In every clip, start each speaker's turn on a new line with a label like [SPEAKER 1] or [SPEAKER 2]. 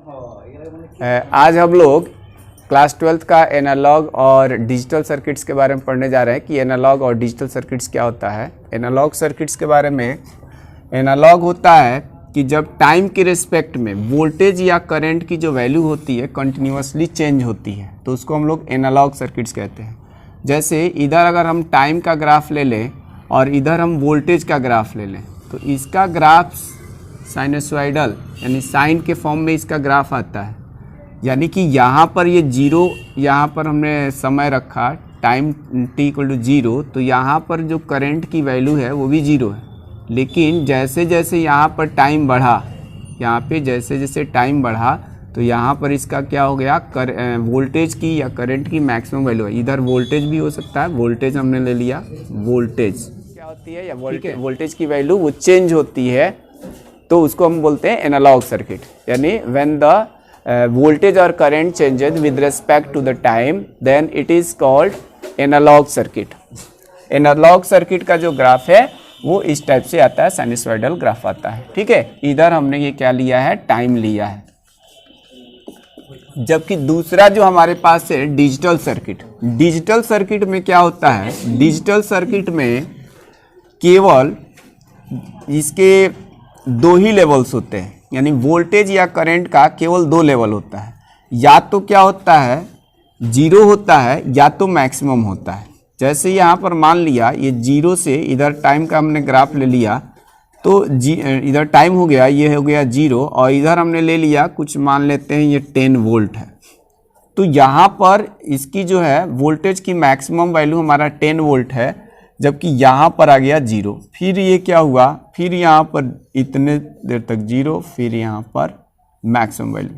[SPEAKER 1] आज हम लोग क्लास 12th का एनालॉग और डिजिटल सर्किट्स के बारे में पढ़ने जा रहे हैं कि एनालॉग और डिजिटल सर्किट्स क्या होता है। एनालॉग सर्किट्स के बारे में, एनालॉग होता है कि जब टाइम के रिस्पेक्ट में वोल्टेज या करंट की जो वैल्यू होती है कंटिन्यूअसली चेंज होती है, तो उसको हम लोग एनालॉग सर्किट्स कहते हैं। जैसे इधर अगर हम टाइम का ग्राफ ले लें और इधर हम वोल्टेज का ग्राफ ले लें, तो इसका ग्राफ साइनसॉइडल यानी साइन के फॉर्म में इसका ग्राफ आता है। यानी कि यहाँ पर ये जीरो, यहाँ पर हमने समय रखा टाइम t इक्वल टू 0, तो यहाँ पर जो करंट की वैल्यू है वो भी 0 है। लेकिन जैसे जैसे यहाँ पर टाइम बढ़ा, यहाँ पे जैसे जैसे टाइम बढ़ा तो यहाँ पर इसका क्या हो गया, वोल्टेज की या करंट की मैक्सिमम वैल्यू है। इधर वोल्टेज भी हो सकता है, वोल्टेज हमने ले लिया, वोल्टेज क्या होती है या वोल्टेज की वैल्यू वो चेंज होती है, तो उसको हम बोलते हैं एनालॉग सर्किट। यानी when the voltage or current changes with respect to the time, then it is called analog circuit. Analog circuit का जो ग्राफ है वो इस टाइप से आता है, साइनसॉइडल ग्राफ आता है। ठीक है, इधर हमने ये क्या लिया है, टाइम लिया है। जबकि दूसरा जो हमारे पास है डिजिटल सर्किट, डिजिटल सर्किट में क्या होता है, डिजिटल सर्किट में केवल इसके दो ही लेवल्स होते हैं। यानी वोल्टेज या करंट का केवल दो लेवल होता है, या तो क्या होता है 0 होता है या तो मैक्सिमम होता है। जैसे यहाँ पर मान लिया ये 0 से इधर टाइम का हमने ग्राफ ले लिया, तो इधर टाइम हो गया, ये हो गया 0, और इधर हमने ले लिया कुछ मान लेते हैं ये 10 वोल्ट है। तो यहाँ पर इसकी जो है वोल्टेज की मैक्सिमम वैल्यू हमारा 10 वोल्ट है, जबकि यहाँ पर आ गया 0। फिर ये क्या हुआ, फिर यहाँ पर इतने देर तक 0, फिर यहाँ पर मैक्सिमम वैल्यू।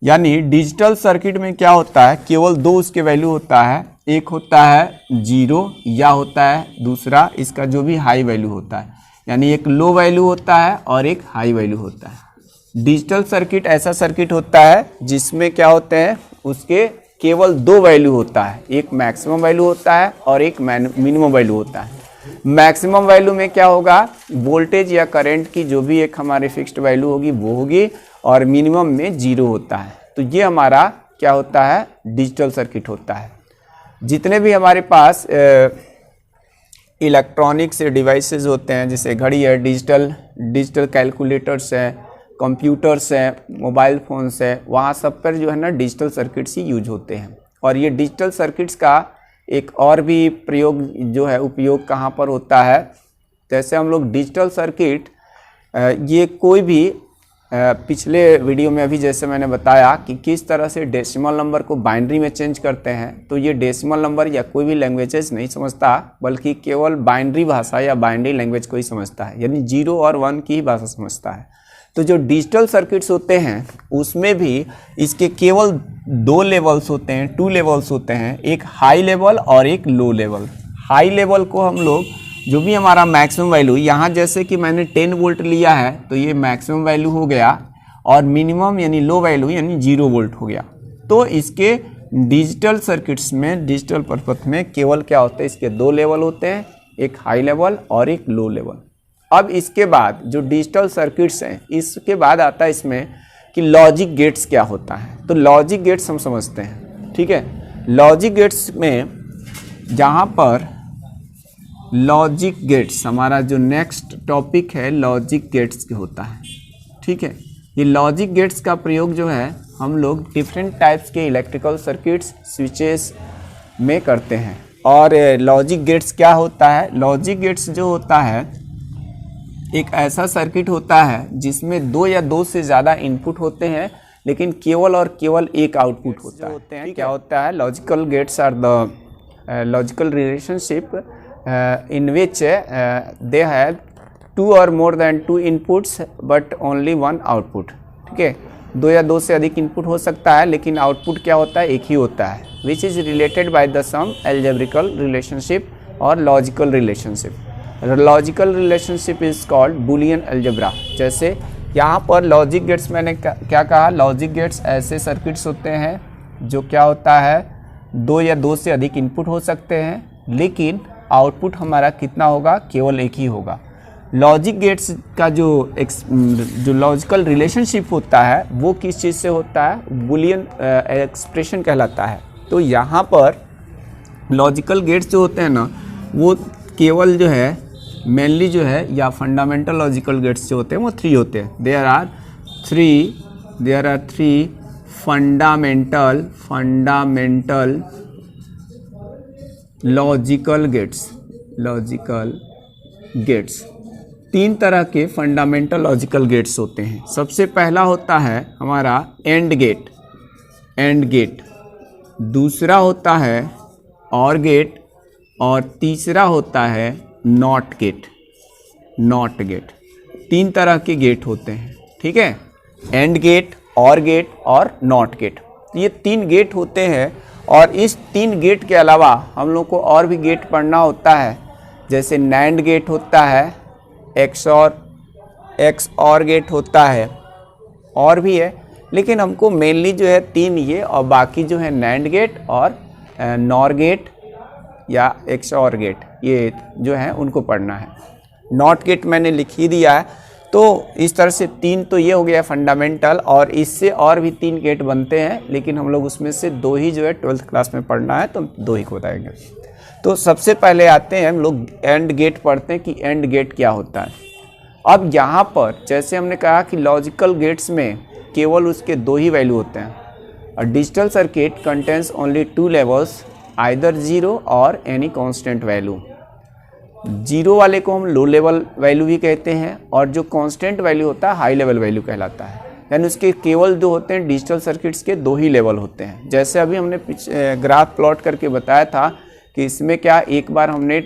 [SPEAKER 1] यानी डिजिटल सर्किट में क्या होता है, केवल दो उसके वैल्यू होता है, एक होता है 0 या होता है दूसरा इसका जो भी हाई वैल्यू होता है। यानी एक लो वैल्यू होता है और एक हाई वैल्यू होता है। डिजिटल सर्किट ऐसा सर्किट होता है जिसमें क्या होते हैं, उसके केवल दो वैल्यू होता है, एक मैक्सिमम वैल्यू होता है और एक मिनिमम वैल्यू होता है। मैक्सिमम वैल्यू में क्या होगा, वोल्टेज या करंट की जो भी एक हमारे फिक्स्ड वैल्यू होगी वो होगी, और मिनिमम में 0 होता है। तो ये हमारा क्या होता है, डिजिटल सर्किट होता है। जितने भी हमारे पास इलेक्ट्रॉनिक्स डिवाइसेस होते हैं, जैसे घड़ी है, डिजिटल कैलकुलेटर्स हैं, कंप्यूटर्स हैं, मोबाइल फ़ोन्स हैं, वहाँ सब पर जो है ना डिजिटल सर्किट्स ही यूज होते हैं। और ये डिजिटल सर्किट्स का एक और भी प्रयोग जो है, उपयोग कहाँ पर होता है, जैसे हम लोग डिजिटल सर्किट ये कोई भी पिछले वीडियो में अभी जैसे मैंने बताया कि किस तरह से डेसिमल नंबर को बाइनरी में चेंज करते हैं, तो ये डेसिमल नंबर या कोई भी लैंग्वेजेस नहीं समझता, बल्कि केवल बाइनरी भाषा या बाइनरी लैंग्वेज को ही समझता है, यानी 0 और 1 की ही भाषा समझता है। तो जो डिजिटल सर्किट्स होते हैं उसमें भी इसके केवल दो लेवल्स होते हैं, 2 लेवल्स होते हैं, एक हाई लेवल और एक लो लेवल। हाई लेवल को हम लोग जो भी हमारा मैक्सिमम वैल्यू, यहाँ जैसे कि मैंने 10 वोल्ट लिया है तो ये मैक्सिमम वैल्यू हो गया, और मिनिमम यानी लो वैल्यू यानी 0 वोल्ट हो गया। तो इसके डिजिटल सर्किट्स में, डिजिटल पर्पस में केवल क्या होता है, इसके दो लेवल होते हैं, एक हाई लेवल और एक लो लेवल। अब इसके बाद जो डिजिटल सर्किट्स हैं, इसके बाद आता है इसमें कि लॉजिक गेट्स क्या होता है। तो लॉजिक गेट्स हम समझते हैं, ठीक है। लॉजिक गेट्स में जहाँ पर लॉजिक गेट्स, हमारा जो नेक्स्ट टॉपिक है लॉजिक गेट्स होता है, ठीक है। ये लॉजिक गेट्स का प्रयोग जो है हम लोग डिफरेंट टाइप्स के इलेक्ट्रिकल सर्किट्स, स्विचेस में करते हैं। और लॉजिक गेट्स क्या होता है, लॉजिक गेट्स जो होता है एक ऐसा सर्किट होता है जिसमें 2 या 2 से ज़्यादा इनपुट होते हैं, लेकिन केवल और केवल एक आउटपुट होता है। क्या होता है, logical gates are the logical relationship in which they have 2 or more than 2 inputs but only 1 output। ठीक है, 2 या 2 से अधिक इनपुट हो सकता है, लेकिन आउटपुट क्या होता है, एक ही होता है, which is related by the some algebraical relationship और logical relationship। Logical relationship is called Boolean algebra. जैसे यहाँ पर लॉजिक गेट्स, मैंने क्या कहा, लॉजिक गेट्स ऐसे सर्किट्स होते हैं जो क्या होता है, 2 या 2 से अधिक इनपुट हो सकते हैं, लेकिन आउटपुट हमारा कितना होगा, केवल एक ही होगा। लॉजिक गेट्स का जो लॉजिकल रिलेशनशिप होता है वो किस चीज़ से होता है, बुलियन एक्सप्रेशन कहलाता है। तो यहाँ पर लॉजिकल गेट्स जो होते हैं ना वो केवल जो है मेनली जो है या फंडामेंटल लॉजिकल गेट्स जो होते हैं वो 3 होते हैं। There are three fundamental logical gates 3 तरह के फंडामेंटल लॉजिकल गेट्स होते हैं। सबसे पहला होता है हमारा एंड गेट, दूसरा होता है और गेट, और तीसरा होता है नॉट गेट। 3 तरह के गेट होते हैं, ठीक है, एंड गेट, और गेट और नॉट गेट। ये 3 गेट होते हैं और इस 3 गेट के अलावा हम लोग को और भी गेट पढ़ना होता है, जैसे नैंड गेट होता है, एक्स और गेट होता है, और भी है, लेकिन हमको मेनली जो है 3 ये और बाकी जो है नैंड गेट और नॉर गेट या एक्स और गेट, ये जो है उनको पढ़ना है। नॉट गेट मैंने लिख ही दिया है। तो इस तरह से 3 तो ये हो गया फंडामेंटल, और इससे और भी 3 गेट बनते हैं, लेकिन हम लोग उसमें से 2 ही जो है 12th क्लास में पढ़ना है, तो 2 ही को बताएंगे। तो सबसे पहले आते हैं हम लोग एंड गेट पढ़ते हैं कि एंड गेट क्या होता है। अब यहाँ पर जैसे हमने कहा कि लॉजिकल गेट्स में केवल उसके 2 ही वैल्यू होते हैं। A digital circuit contains only 2 levels, either 0 और एनी कांस्टेंट वैल्यू। 0 वाले को हम लो लेवल वैल्यू भी कहते हैं, और जो कांस्टेंट वैल्यू होता है हाई लेवल वैल्यू कहलाता है। यानी उसके केवल जो होते हैं डिजिटल सर्किट्स के 2 ही लेवल होते हैं। जैसे अभी हमने ग्राफ प्लॉट करके बताया था कि इसमें क्या, एक बार हमने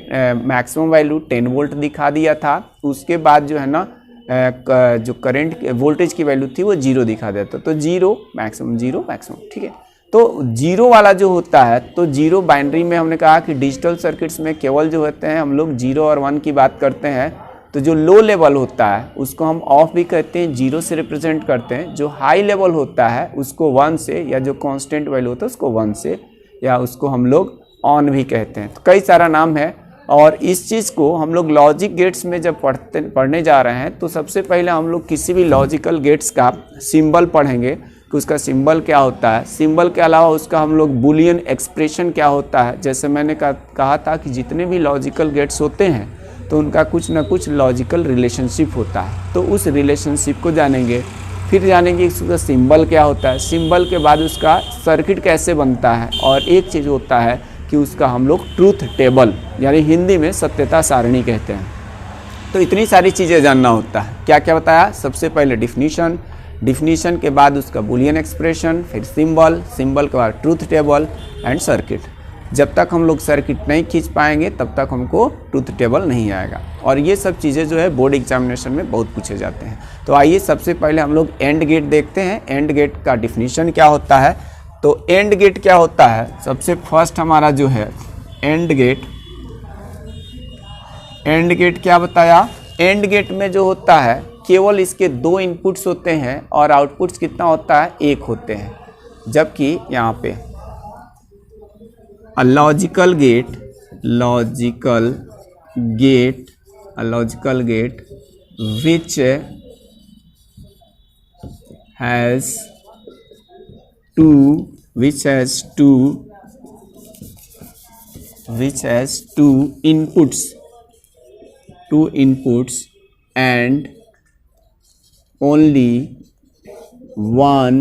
[SPEAKER 1] मैक्सिमम वैल्यू 10 वोल्ट दिखा दिया था, उसके बाद जो है ना जो करंट वोल्टेज की वैल्यू थी वो 0 दिखा देता, तो 0 मैक्सिमम, ठीक है। तो 0 वाला जो होता है, तो 0 बाइनरी में हमने कहा कि डिजिटल सर्किट्स में केवल जो होते हैं हम लोग 0 और 1 की बात करते हैं। तो जो लो लेवल होता है उसको हम ऑफ भी कहते हैं, 0 से रिप्रेजेंट करते हैं। जो हाई लेवल होता है उसको 1 से, या जो कांस्टेंट वैल्यू होता है उसको 1 से, या उसको हम लोग ऑन भी कहते हैं। तो कई सारा नाम है। और इस चीज़ को हम लोग लॉजिक गेट्स में जब पढ़ने जा रहे हैं, तो सबसे पहले हम लोग किसी भी लॉजिकल गेट्स का सिंबल पढ़ेंगे कि उसका सिंबल क्या होता है। सिंबल के अलावा उसका हम लोग बुलियन एक्सप्रेशन क्या होता है। जैसे मैंने कहा था कि जितने भी लॉजिकल गेट्स होते हैं तो उनका कुछ ना कुछ लॉजिकल रिलेशनशिप होता है, तो उस रिलेशनशिप को जानेंगे। फिर जानेंगे उसका सिंबल क्या होता है, सिंबल के बाद उसका सर्किट कैसे बनता है, और एक चीज़ होता है कि उसका हम लोग ट्रूथ टेबल, यानी हिंदी में सत्यता सारणी कहते हैं। तो इतनी सारी चीज़ें जानना होता है। क्या क्या बताया, सबसे पहले डिफिनीशन के बाद उसका बुलियन एक्सप्रेशन, फिर सिंबल के बाद ट्रूथ टेबल एंड सर्किट। जब तक हम लोग सर्किट नहीं खींच पाएंगे तब तक हमको ट्रूथ टेबल नहीं आएगा। और ये सब चीज़ें जो है बोर्ड एग्जामिनेशन में बहुत पूछे जाते हैं। तो आइए सबसे पहले हम लोग एंड गेट देखते हैं। एंड गेट का डिफिनीशन क्या होता है। तो एंड गेट क्या होता है, सबसे फर्स्ट हमारा जो है एंड गेट क्या बताया। एंड गेट में जो होता है केवल इसके 2 इनपुट्स होते हैं और आउटपुट्स कितना होता है, 1 होते हैं। जबकि यहाँ पे logical gate which has two inputs and only 1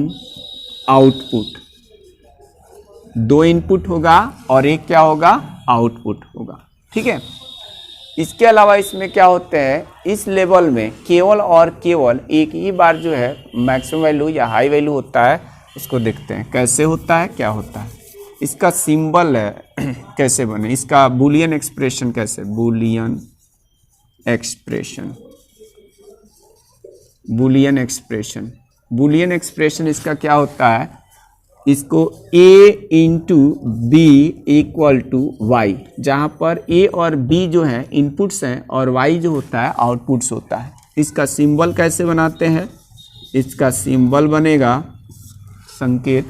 [SPEAKER 1] output. 2 input होगा और एक क्या होगा, आउटपुट होगा, ठीक है। इसके अलावा इसमें क्या होते हैं, इस लेवल में केवल और केवल एक ही बार जो है मैक्सिमम वैल्यू या हाई वैल्यू होता है। इसको देखते हैं कैसे होता है, क्या होता है। इसका सिंबल है कैसे बने, इसका बुलियन एक्सप्रेशन कैसे, बुलियन एक्सप्रेशन इसका क्या होता है, इसको A into B equal to Y, जहाँ पर A और B जो है इनपुट्स हैं और Y जो होता है आउटपुट्स होता है। इसका सिंबल कैसे बनाते हैं, इसका सिंबल बनेगा संकेत,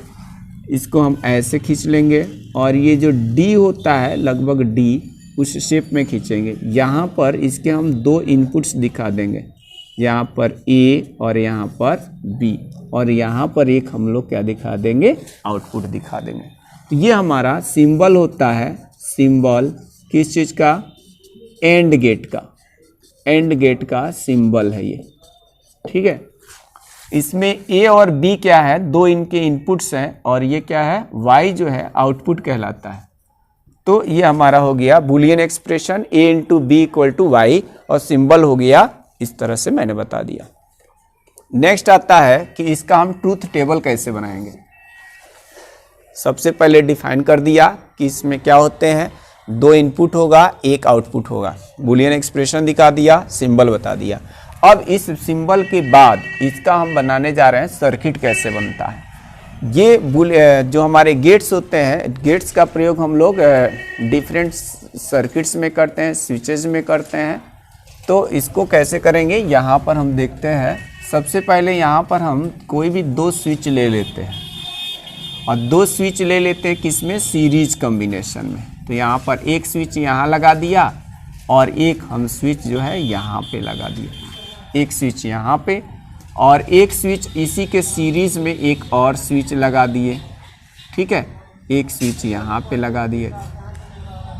[SPEAKER 1] इसको हम ऐसे खींच लेंगे, और ये जो D होता है लगभग D, उस शेप में खींचेंगे। यहाँ पर इसके हम दो इनपुट्स दिखा देंगे, यहाँ पर ए और यहाँ पर बी, और यहाँ पर एक हम लोग क्या दिखा देंगे, आउटपुट दिखा देंगे। तो ये हमारा सिंबल होता है, सिंबल किस चीज़ का, एंड गेट का, एंड गेट का सिंबल है ये, ठीक है। इसमें ए और बी क्या है, दो इनके इनपुट्स हैं, और ये क्या है, वाई जो है आउटपुट कहलाता है। तो ये हमारा हो गया Boolean expression A into B equal to Y, और सिंबल हो गया इस तरह से मैंने बता दिया। नेक्स्ट आता है कि इसका हम ट्रूथ टेबल कैसे बनाएंगे। सबसे पहले डिफाइन कर दिया कि इसमें क्या होते हैं, दो इनपुट होगा, एक आउटपुट होगा, बुलियन एक्सप्रेशन दिखा दिया, सिंबल बता दिया। अब इस सिंबल के बाद इसका हम बनाने जा रहे हैं सर्किट कैसे बनता है। ये जो हमारे गेट्स होते हैं, गेट्स का प्रयोग हम लोग डिफरेंट सर्किट्स में करते हैं, स्विचेस में करते हैं। तो इसको कैसे करेंगे, यहाँ पर हम देखते हैं। सबसे पहले यहाँ पर हम कोई भी दो स्विच ले लेते हैं, और दो स्विच ले लेते हैं किसमें, सीरीज कॉम्बिनेशन में। तो यहाँ पर एक स्विच यहाँ लगा दिया, और एक हम स्विच जो है यहाँ पे लगा दिया, एक स्विच यहाँ पे, और एक स्विच इसी के सीरीज में एक और स्विच लगा दिए, ठीक है। एक स्विच यहाँ पे लगा दिए।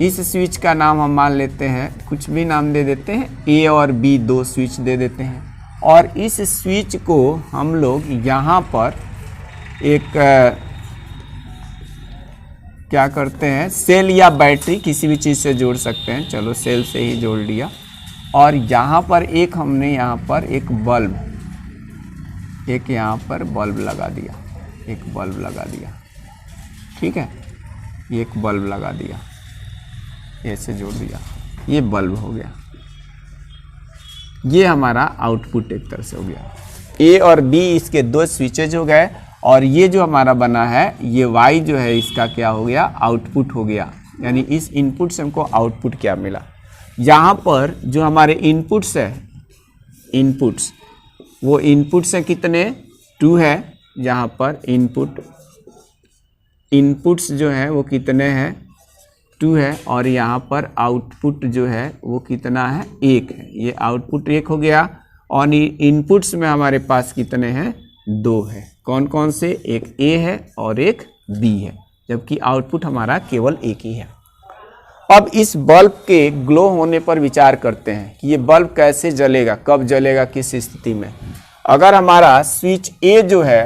[SPEAKER 1] इस स्विच का नाम हम मान लेते हैं, कुछ भी नाम दे देते हैं, ए और बी दो स्विच दे देते हैं। और इस स्विच को हम लोग यहाँ पर एक क्या करते हैं, सेल या बैटरी किसी भी चीज़ से जोड़ सकते हैं, चलो सेल से ही जोड़ लिया। और यहाँ पर एक हमने यहाँ पर एक बल्ब, एक यहाँ पर बल्ब लगा दिया, एक बल्ब लगा दिया, ठीक है, एक बल्ब लगा दिया, ऐसे जोड़ दिया, ये बल्ब हो गया। ये हमारा आउटपुट एक तरह से हो गया। ए और बी इसके दो स्विचेज हो गए, और ये जो हमारा बना है ये वाई जो है इसका क्या हो गया, आउटपुट हो गया। यानी इस इनपुट से हमको आउटपुट क्या मिला। यहाँ पर जो हमारे इनपुट्स है, इनपुट्स, वो इनपुट्स हैं कितने, 2 है। यहाँ पर इनपुट्स जो है वो कितने हैं, 2 है। और यहाँ पर आउटपुट जो है वो कितना है, 1 है। ये आउटपुट 1 हो गया। और इनपुट्स में हमारे पास कितने हैं, 2 है। कौन कौन से, एक ए है और एक बी है, जबकि आउटपुट हमारा केवल एक ही है। अब इस बल्ब के ग्लो होने पर विचार करते हैं कि ये बल्ब कैसे जलेगा, कब जलेगा, किस स्थिति में। अगर हमारा स्विच ए जो है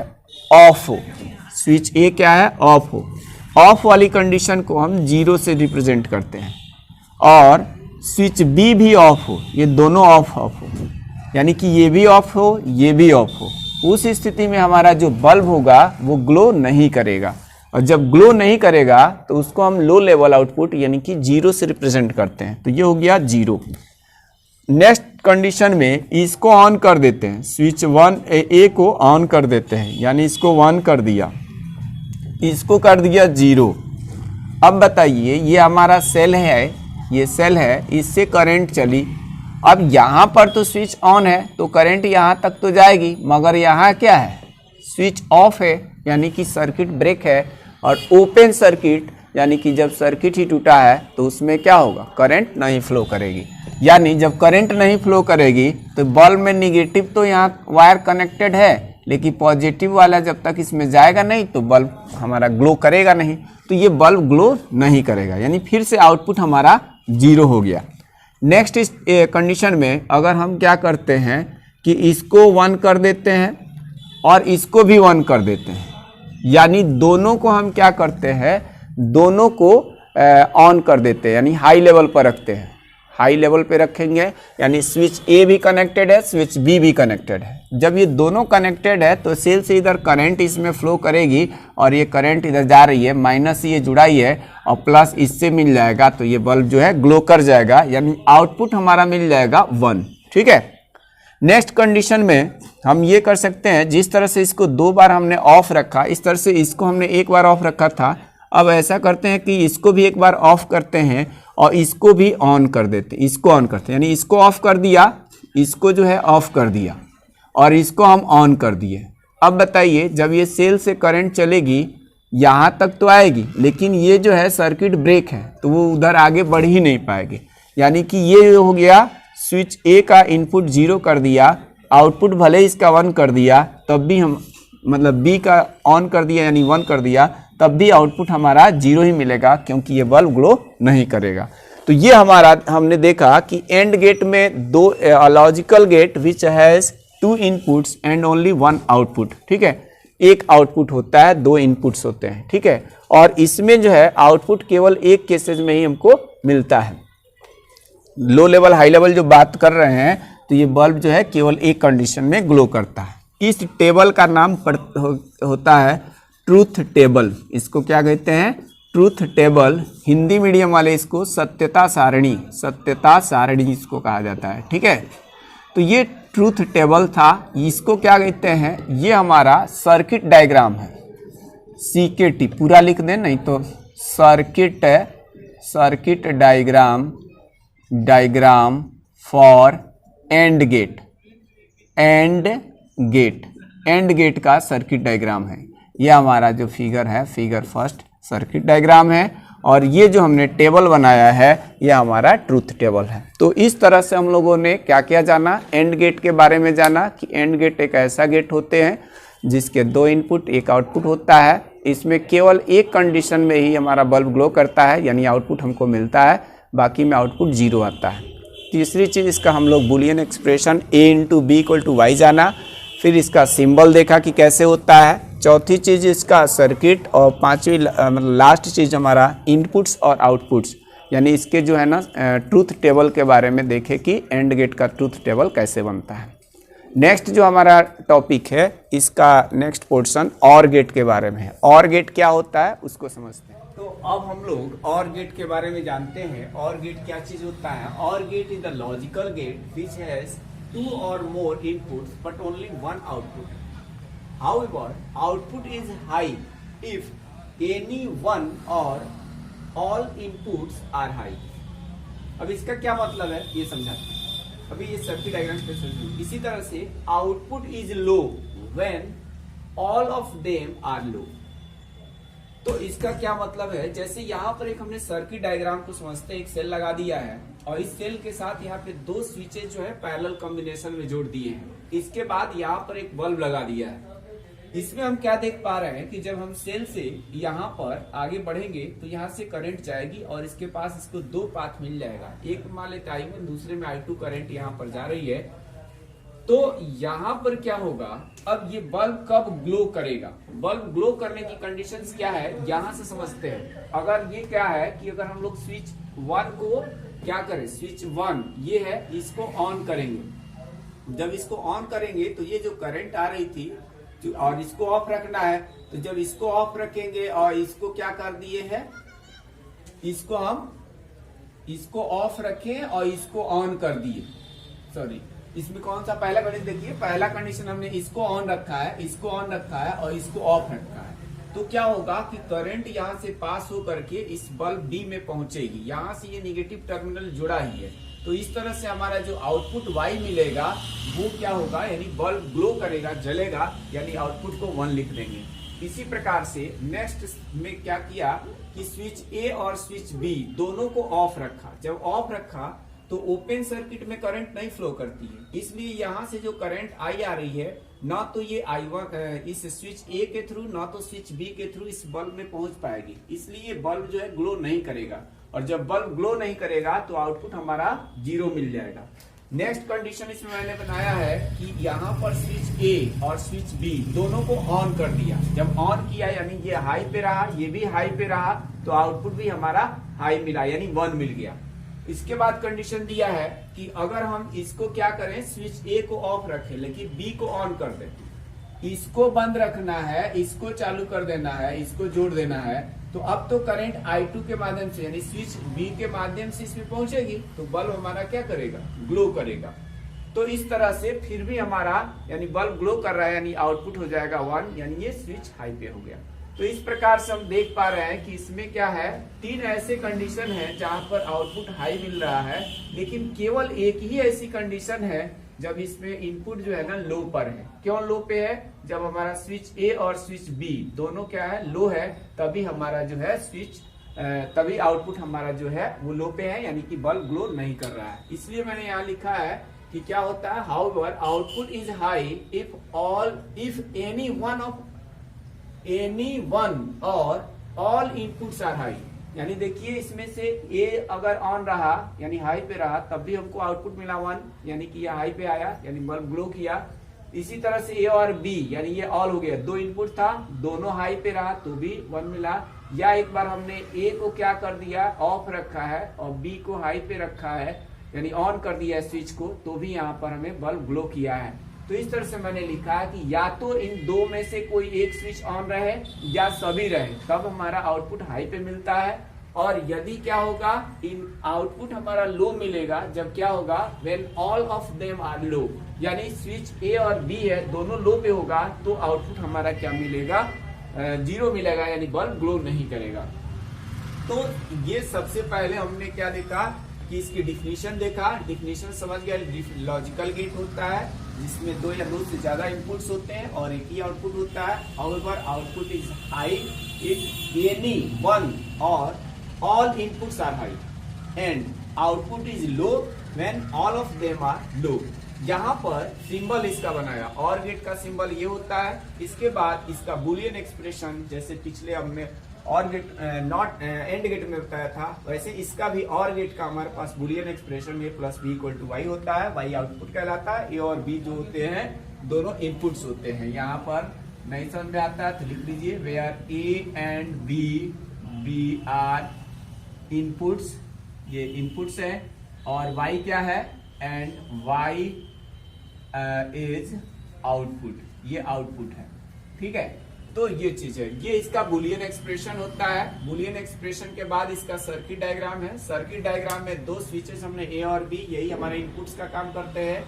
[SPEAKER 1] ऑफ हो, स्विच ए क्या है, ऑफ हो, ऑफ वाली कंडीशन को हम 0 से रिप्रेजेंट करते हैं। और स्विच बी भी ऑफ हो, ये दोनों ऑफ हो, यानी कि ये भी ऑफ हो, ये भी ऑफ हो, उस स्थिति में हमारा जो बल्ब होगा वो ग्लो नहीं करेगा। और जब ग्लो नहीं करेगा तो उसको हम लो लेवल आउटपुट यानी कि 0 से रिप्रेजेंट करते हैं। तो ये हो गया 0। नेक्स्ट कंडीशन में इसको ऑन कर देते हैं, स्विच 1 ए को ऑन कर देते हैं, यानी इसको 1 कर दिया, इसको कर दिया 0। अब बताइए ये हमारा सेल है, ये सेल है, इससे करंट चली। अब यहाँ पर तो स्विच ऑन है तो करंट यहाँ तक तो जाएगी, मगर यहाँ क्या है, स्विच ऑफ है, यानी कि सर्किट ब्रेक है। और ओपन सर्किट यानी कि जब सर्किट ही टूटा है तो उसमें क्या होगा, करंट नहीं फ्लो करेगी। यानी जब करंट नहीं फ्लो करेगी तो बल्ब में निगेटिव तो यहाँ वायर कनेक्टेड है, लेकिन पॉजिटिव वाला जब तक इसमें जाएगा नहीं तो बल्ब हमारा ग्लो करेगा नहीं। तो ये बल्ब ग्लो नहीं करेगा, यानी फिर से आउटपुट हमारा 0 हो गया। नेक्स्ट इस कंडीशन में अगर हम क्या करते हैं कि इसको 1 कर देते हैं और इसको भी 1 कर देते हैं, यानी दोनों को हम क्या करते हैं, दोनों को ऑन कर देते हैं, यानी हाई लेवल पर रखते हैं। हाई लेवल पे रखेंगे यानी स्विच ए भी कनेक्टेड है, स्विच बी भी कनेक्टेड है। जब ये दोनों कनेक्टेड है तो सेल से इधर करंट इसमें फ्लो करेगी, और ये करंट इधर जा रही है, माइनस ये जुड़ाई है और प्लस इससे मिल जाएगा, तो ये बल्ब जो है ग्लो कर जाएगा, यानी आउटपुट हमारा मिल जाएगा 1। ठीक है। नेक्स्ट कंडीशन में हम ये कर सकते हैं, जिस तरह से इसको 2 बार हमने ऑफ रखा, इस तरह से इसको हमने 1 बार ऑफ रखा था। अब ऐसा करते हैं कि इसको भी 1 बार ऑफ करते हैं और इसको भी ऑन कर देते हैं, इसको ऑन करते हैं, यानी इसको ऑफ कर दिया, इसको जो है ऑफ कर दिया और इसको हम ऑन कर दिए। अब बताइए जब ये सेल से करंट चलेगी यहाँ तक तो आएगी, लेकिन ये जो है सर्किट ब्रेक है तो वो उधर आगे बढ़ ही नहीं पाएगी। यानी कि ये हो गया स्विच ए का इनपुट 0 कर दिया, आउटपुट भले इसका 1 कर दिया, तब भी हम मतलब बी का ऑन कर दिया यानी 1 कर दिया, तब भी आउटपुट हमारा 0 ही मिलेगा, क्योंकि ये बल्ब ग्लो नहीं करेगा। तो ये हमारा हमने देखा कि एंड गेट में दो logical gate which has 2 inputs and only 1 output, ठीक है, एक आउटपुट होता है, 2 इनपुट्स होते हैं, ठीक है, और इसमें जो है आउटपुट केवल एक केसेज में ही हमको मिलता है। लो लेवल हाई लेवल जो बात कर रहे हैं, तो ये बल्ब जो है केवल एक कंडीशन में ग्लो करता है। इस टेबल का नाम होता है ट्रूथ टेबल। इसको क्या कहते हैं? Truth table. हिंदी मीडियम वाले इसको सत्यता सारणी इसको कहा जाता है, ठीक है। तो ये ट्रूथ टेबल था, इसको क्या कहते हैं? ये हमारा सर्किट डायग्राम है, CKT पूरा लिख दें, नहीं तो circuit diagram for AND gate का सर्किट डायग्राम है। ये हमारा जो फिगर है, फिगर फर्स्ट सर्किट डायग्राम है, और ये जो हमने टेबल बनाया है ये हमारा ट्रूथ टेबल है। तो इस तरह से हम लोगों ने क्या क्या जाना? एंड गेट के बारे में जाना कि एंड गेट एक ऐसा गेट होते हैं जिसके 2 इनपुट 1 आउटपुट होता है। इसमें केवल एक कंडीशन में ही हमारा बल्ब ग्लो करता है, यानी आउटपुट हमको मिलता है, बाकी में आउटपुट 0 आता है। तीसरी चीज़ इसका हम लोग Boolean expression A × B = Y जाना, फिर इसका सिंबल देखा कि कैसे होता है। चौथी चीज़ इसका सर्किट, और पांचवी मतलब लास्ट चीज़ हमारा इनपुट्स और आउटपुट्स, यानी इसके जो है ना ट्रूथ टेबल के बारे में देखे कि एंड गेट का ट्रूथ टेबल कैसे बनता है। नेक्स्ट जो हमारा टॉपिक है, इसका नेक्स्ट पोर्शन और गेट के बारे में है। और गेट क्या होता है उसको समझते हैं। तो अब हम लोग और गेट के बारे में जानते हैं। और गेट क्या चीज़ होता है? OR gate is the logical gate which has 2 or more inputs but only 1 output. However, output is high if any one or all inputs are high. अब इसका क्या मतलब है ये समझाते हैं। अभी ये सर्किट डायग्राम पे समझिए। इसी तरह से output is low when all of them are low. तो इसका क्या मतलब है? जैसे यहाँ पर एक हमने सर्किट डायग्राम को समझते हैं, एक सेल लगा दिया है और इस सेल के साथ यहाँ पे 2 स्विचेस जो है पैरेलल कॉम्बिनेशन में जोड़ दिए हैं। इसके बाद यहाँ पर एक बल्ब लगा दिया है। इसमें हम क्या देख पा रहे हैं कि जब हम सेल से यहाँ पर आगे बढ़ेंगे तो यहाँ से करंट जाएगी और इसके पास इसको 2 पाथ मिल जाएगा। एक मान लेते I1, दूसरे में I2 करंट यहाँ पर जा रही है। तो यहाँ पर क्या होगा? अब ये बल्ब कब ग्लो करेगा? बल्ब ग्लो करने की कंडीशंस क्या है यहाँ से समझते हैं। अगर ये क्या है कि अगर हम लोग स्विच 1 को क्या करें, स्विच 1 ये है, इसको ऑन करेंगे। जब इसको ऑन करेंगे तो ये जो करंट आ रही थी और इसको ऑफ रखना है, तो जब इसको ऑफ रखेंगे और इसको क्या कर दिए है, इसको हम इसको ऑफ रखें और इसको ऑन कर दिए। सॉरी, इसमें कौन सा पहला कंडीशन देखिए, पहला कंडीशन हमने इसको ऑन रखा है, इसको ऑन रखा है और इसको ऑफ रखा है। तो क्या होगा कि करंट यहाँ से पास हो करके इस बल्ब डी में पहुंचेगी। यहाँ से ये निगेटिव टर्मिनल जुड़ा ही है, तो इस तरह से हमारा जो आउटपुट Y मिलेगा वो क्या होगा, यानी बल्ब ग्लो करेगा, जलेगा, यानी आउटपुट को 1 लिख देंगे। इसी प्रकार से नेक्स्ट में क्या किया कि स्विच A और स्विच B दोनों को ऑफ रखा। जब ऑफ रखा तो ओपन सर्किट में करंट नहीं फ्लो करती है, इसलिए यहाँ से जो करंट I आ रही है, ना तो ये I1 इस स्विच A के थ्रू, ना तो स्विच B के थ्रू इस बल्ब में पहुंच पाएगी, इसलिए ये बल्ब जो है ग्लो नहीं करेगा। और जब बल्ब ग्लो नहीं करेगा तो आउटपुट हमारा 0 मिल जाएगा। नेक्स्ट कंडीशन इसमें मैंने बनाया है कि यहाँ पर स्विच A और स्विच B दोनों को ऑन कर दिया। जब ऑन किया यानी ये हाई पे रहा, ये भी हाई पे रहा, तो आउटपुट भी हमारा हाई मिला, यानी 1 मिल गया। इसके बाद कंडीशन दिया है कि अगर हम इसको क्या करें, स्विच A को ऑफ रखें लेकिन B को ऑन कर दें, इसको बंद रखना है, इसको चालू कर देना है, इसको जोड़ देना है, तो अब तो करंट I2 के माध्यम से यानी स्विच B के माध्यम से इसमें पहुंचेगी, तो बल्ब हमारा क्या करेगा, ग्लो करेगा। तो इस तरह से फिर भी हमारा यानी बल्ब ग्लो कर रहा है, यानी आउटपुट हो जाएगा 1, यानी ये स्विच हाई पे हो गया। तो इस प्रकार से हम देख पा रहे हैं कि इसमें क्या है, 3 ऐसे कंडीशन है जहां पर आउटपुट हाई मिल रहा है, लेकिन केवल एक ही ऐसी कंडीशन है जब इसमें इनपुट जो है ना लो पर है। क्यों लो पे है? जब हमारा स्विच ए और स्विच बी दोनों क्या है, लो है, तभी हमारा जो है स्विच तभी आउटपुट हमारा जो है वो लो पे है, यानी कि बल्ब ग्लो नहीं कर रहा है। इसलिए मैंने यहाँ लिखा है कि क्या होता है, however output is high if any one or all inputs are high. यानी देखिए इसमें से ए अगर ऑन रहा यानी हाई पे रहा तब भी हमको आउटपुट मिला 1, यानी कि ये हाई पे आया यानी बल्ब ग्लो किया। इसी तरह से ए और बी यानी ये ऑल हो गया, 2 इनपुट था, दोनों हाई पे रहा तो भी 1 मिला। या एक बार हमने ए को क्या कर दिया, ऑफ रखा है और बी को हाई पे रखा है यानी ऑन कर दिया है स्विच को, तो भी यहाँ पर हमें बल्ब ग्लो किया है। तो इस तरह से मैंने लिखा है कि या तो इन दो में से कोई एक स्विच ऑन रहे या सभी रहे, तब हमारा आउटपुट हाई पे मिलता है। और यदि क्या होगा, इन आउटपुट हमारा लो मिलेगा जब क्या होगा, when all of them are low, यानी स्विच ए और बी है दोनों लो पे होगा तो आउटपुट हमारा क्या मिलेगा, 0 मिलेगा, यानी बल्ब ग्लो नहीं करेगा। तो ये सबसे पहले हमने क्या देखा कि इसकी डिफिनीशन देखा। डिफिनीशन समझ गया, लॉजिकल गेट होता है जिसमें 2 या 2 से ज्यादा इनपुट्स होते हैं और एक ही आउटपुट होता है। However output is high if any one or all inputs are high and output is low when all of them are low. यहाँ पर सिंबल इसका बनाया, और गेट का सिंबल ये होता है। इसके बाद इसका बुलियन एक्सप्रेशन, जैसे पिछले हमने और गेट नॉट एंड गेट में बताया था, वैसे इसका भी और गेट का हमारे पास Boolean expression A plus B equal to Y होता है। वाई आउटपुट कहलाता है, ए और बी जो होते हैं दोनों इनपुट्स होते हैं। यहाँ पर नहीं समझ में आता है तो लिख लीजिए, where A and B are inputs, ये इनपुट्स है, और y क्या है, एंड y इज आउटपुट, ये आउटपुट है। ठीक है, तो ये चीज है, ये इसका बुलियन एक्सप्रेशन होता है। बुलियन एक्सप्रेशन के बाद इसका सर्किट डायग्राम है। सर्किट डायग्राम में 2 स्विचेस हमने ए और बी, यही हमारे इनपुट्स का काम करते हैं,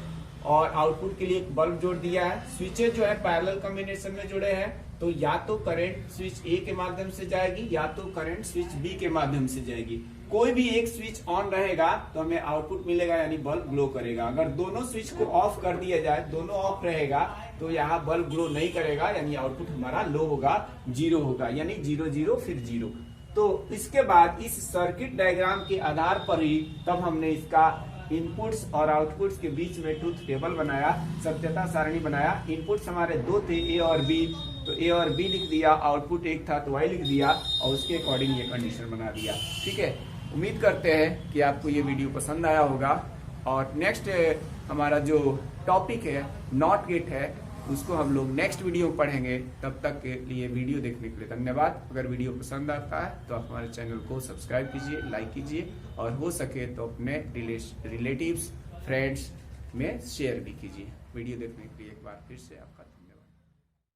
[SPEAKER 1] और आउटपुट के लिए एक बल्ब जोड़ दिया है। स्विचेस जो है पैरेलल कॉम्बिनेशन में जुड़े हैं, तो या तो करंट स्विच ए के माध्यम से जाएगी या तो करंट स्विच बी के माध्यम से जाएगी। कोई भी एक स्विच ऑन रहेगा तो हमें आउटपुट मिलेगा यानी बल्ब ग्लो करेगा। अगर दोनों स्विच को ऑफ कर दिया जाए, दोनों ऑफ रहेगा तो यहाँ बल्ब ग्लो नहीं करेगा, यानी आउटपुट हमारा लो होगा, 0 होगा, यानी 0 0 फिर 0। तो इसके बाद इस सर्किट डायग्राम के आधार पर ही तब हमने इसका इनपुट्स और आउटपुट्स के बीच में ट्रूथ टेबल बनाया, सत्यता सारणी बनाया। इनपुट्स हमारे 2 थे, ए और बी, तो ए और बी लिख दिया, आउटपुट 1 था तो वाई लिख दिया, और उसके अकॉर्डिंग ये कंडीशन बना दिया। ठीक है, उम्मीद करते हैं कि आपको ये वीडियो पसंद आया होगा, और नेक्स्ट हमारा जो टॉपिक है नॉट गेट है उसको हम लोग नेक्स्ट वीडियो में पढ़ेंगे। तब तक के लिए वीडियो देखने के लिए धन्यवाद। अगर वीडियो पसंद आता है तो आप हमारे चैनल को सब्सक्राइब कीजिए, लाइक कीजिए, और हो सके तो अपने रिलेटिव्स फ्रेंड्स में शेयर भी कीजिए। वीडियो देखने के लिए एक बार फिर से आपका